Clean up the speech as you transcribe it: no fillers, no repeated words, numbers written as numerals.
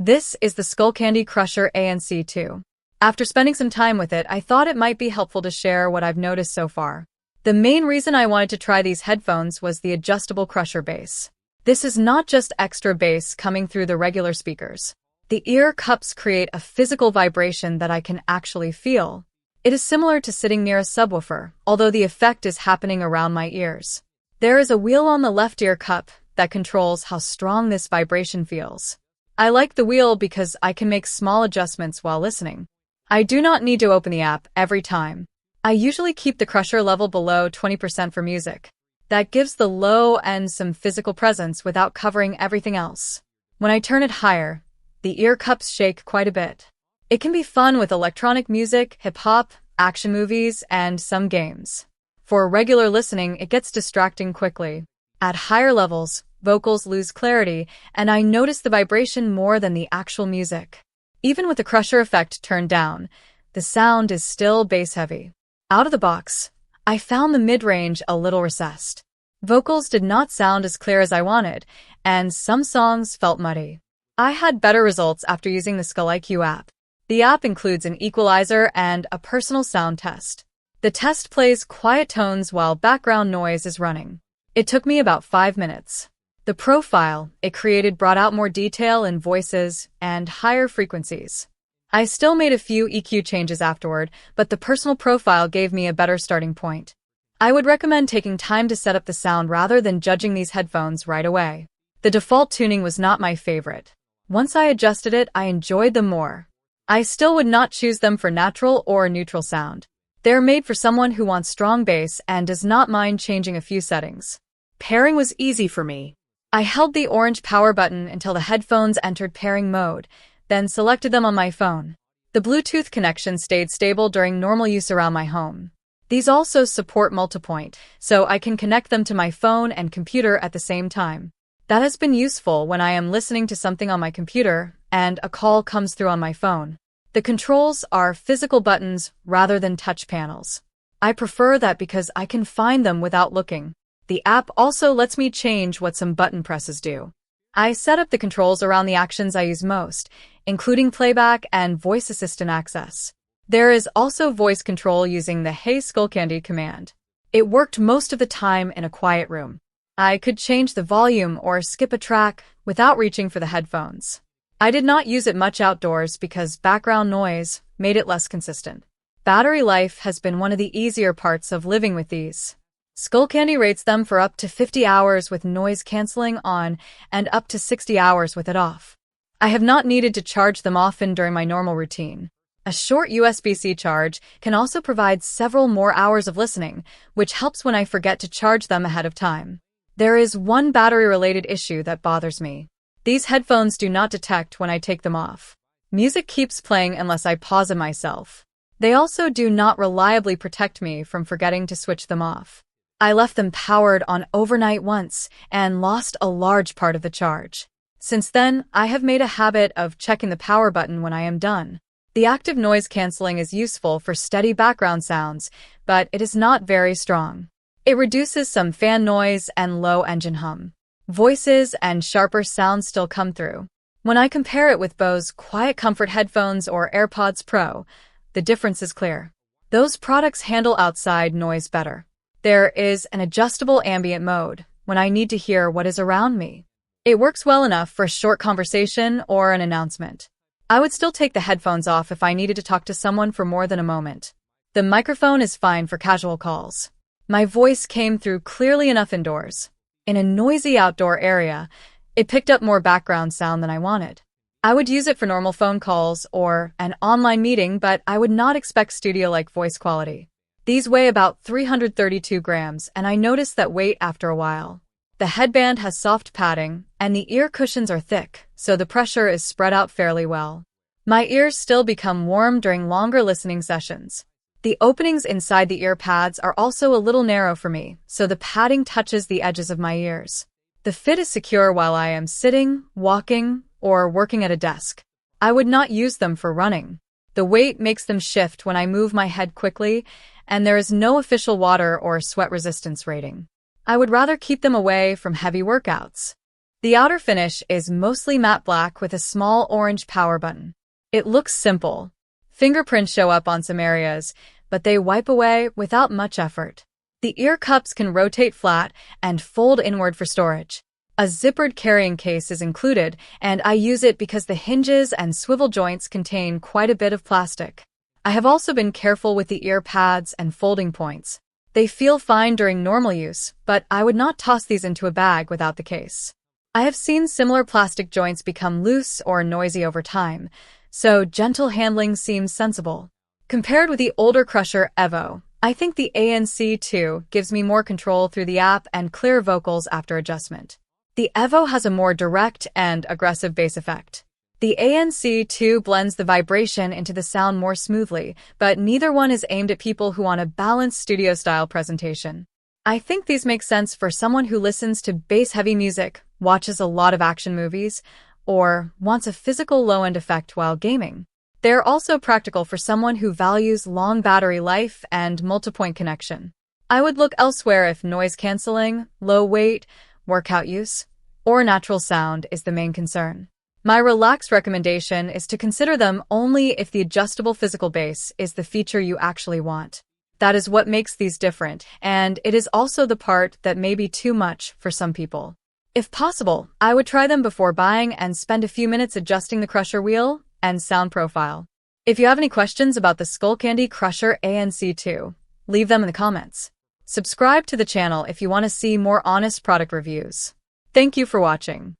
This is the Skullcandy Crusher ANC 2. After spending some time with it, I thought it might be helpful to share what I've noticed so far. The main reason I wanted to try these headphones was the adjustable crusher bass. This is not just extra bass coming through the regular speakers. The ear cups create a physical vibration that I can actually feel. It is similar to sitting near a subwoofer, although the effect is happening around my ears. There is a wheel on the left ear cup that controls how strong this vibration feels. I like the wheel because I can make small adjustments while listening. I do not need to open the app every time. I usually keep the crusher level below 20% for music. That gives the low end some physical presence without covering everything else. When I turn it higher, the ear cups shake quite a bit. It can be fun with electronic music, hip-hop, action movies, and some games. For regular listening, it gets distracting quickly. At higher levels, vocals lose clarity, and I notice the vibration more than the actual music. Even with the crusher effect turned down, the sound is still bass-heavy. Out of the box, I found the mid-range a little recessed. Vocals did not sound as clear as I wanted, and some songs felt muddy. I had better results after using the SkullIQ app. The app includes an equalizer and a personal sound test. The test plays quiet tones while background noise is running. It took me about 5 minutes. The profile it created brought out more detail in voices and higher frequencies. I still made a few EQ changes afterward, but the personal profile gave me a better starting point. I would recommend taking time to set up the sound rather than judging these headphones right away. The default tuning was not my favorite. Once I adjusted it, I enjoyed them more. I still would not choose them for natural or neutral sound. They're made for someone who wants strong bass and does not mind changing a few settings. Pairing was easy for me. I held the orange power button until the headphones entered pairing mode, then selected them on my phone. The Bluetooth connection stayed stable during normal use around my home. These also support multipoint, so I can connect them to my phone and computer at the same time. That has been useful when I am listening to something on my computer and a call comes through on my phone. The controls are physical buttons rather than touch panels. I prefer that because I can find them without looking. The app also lets me change what some button presses do. I set up the controls around the actions I use most, including playback and voice assistant access. There is also voice control using the Hey Skullcandy command. It worked most of the time in a quiet room. I could change the volume or skip a track without reaching for the headphones. I did not use it much outdoors because background noise made it less consistent. Battery life has been one of the easier parts of living with these. Skullcandy rates them for up to 50 hours with noise canceling on and up to 60 hours with it off. I have not needed to charge them often during my normal routine. A short USB-C charge can also provide several more hours of listening, which helps when I forget to charge them ahead of time. There is one battery-related issue that bothers me. These headphones do not detect when I take them off. Music keeps playing unless I pause it myself. They also do not reliably protect me from forgetting to switch them off. I left them powered on overnight once and lost a large part of the charge. Since then, I have made a habit of checking the power button when I am done. The active noise canceling is useful for steady background sounds, but it is not very strong. It reduces some fan noise and low engine hum. Voices and sharper sounds still come through. When I compare it with Bose Quiet Comfort headphones or AirPods Pro, the difference is clear. Those products handle outside noise better. There is an adjustable ambient mode when I need to hear what is around me. It works well enough for a short conversation or an announcement. I would still take the headphones off if I needed to talk to someone for more than a moment. The microphone is fine for casual calls. My voice came through clearly enough indoors. In a noisy outdoor area, it picked up more background sound than I wanted. I would use it for normal phone calls or an online meeting, but I would not expect studio-like voice quality. These weigh about 332 grams, and I noticed that weight after a while. The headband has soft padding, and the ear cushions are thick, so the pressure is spread out fairly well. My ears still become warm during longer listening sessions. The openings inside the ear pads are also a little narrow for me, so the padding touches the edges of my ears. The fit is secure while I am sitting, walking, or working at a desk. I would not use them for running. The weight makes them shift when I move my head quickly, and there is no official water or sweat resistance rating. I would rather keep them away from heavy workouts. The outer finish is mostly matte black with a small orange power button. It looks simple. Fingerprints show up on some areas, but they wipe away without much effort. The ear cups can rotate flat and fold inward for storage. A zippered carrying case is included, and I use it because the hinges and swivel joints contain quite a bit of plastic. I have also been careful with the ear pads and folding points. They feel fine during normal use, but I would not toss these into a bag without the case. I have seen similar plastic joints become loose or noisy over time, so gentle handling seems sensible. Compared with the older Crusher Evo, I think the ANC2 gives me more control through the app and clear vocals after adjustment. The Evo has a more direct and aggressive bass effect. The ANC2 blends the vibration into the sound more smoothly, but neither one is aimed at people who want a balanced studio-style presentation. I think these make sense for someone who listens to bass-heavy music, watches a lot of action movies, or wants a physical low-end effect while gaming. They're also practical for someone who values long battery life and multi-point connection. I would look elsewhere if noise canceling, low weight, workout use, or natural sound is the main concern. My relaxed recommendation is to consider them only if the adjustable physical bass is the feature you actually want. That is what makes these different, and it is also the part that may be too much for some people. If possible, I would try them before buying and spend a few minutes adjusting the Crusher wheel and sound profile. If you have any questions about the Skullcandy Crusher ANC2, leave them in the comments. Subscribe to the channel if you want to see more honest product reviews. Thank you for watching.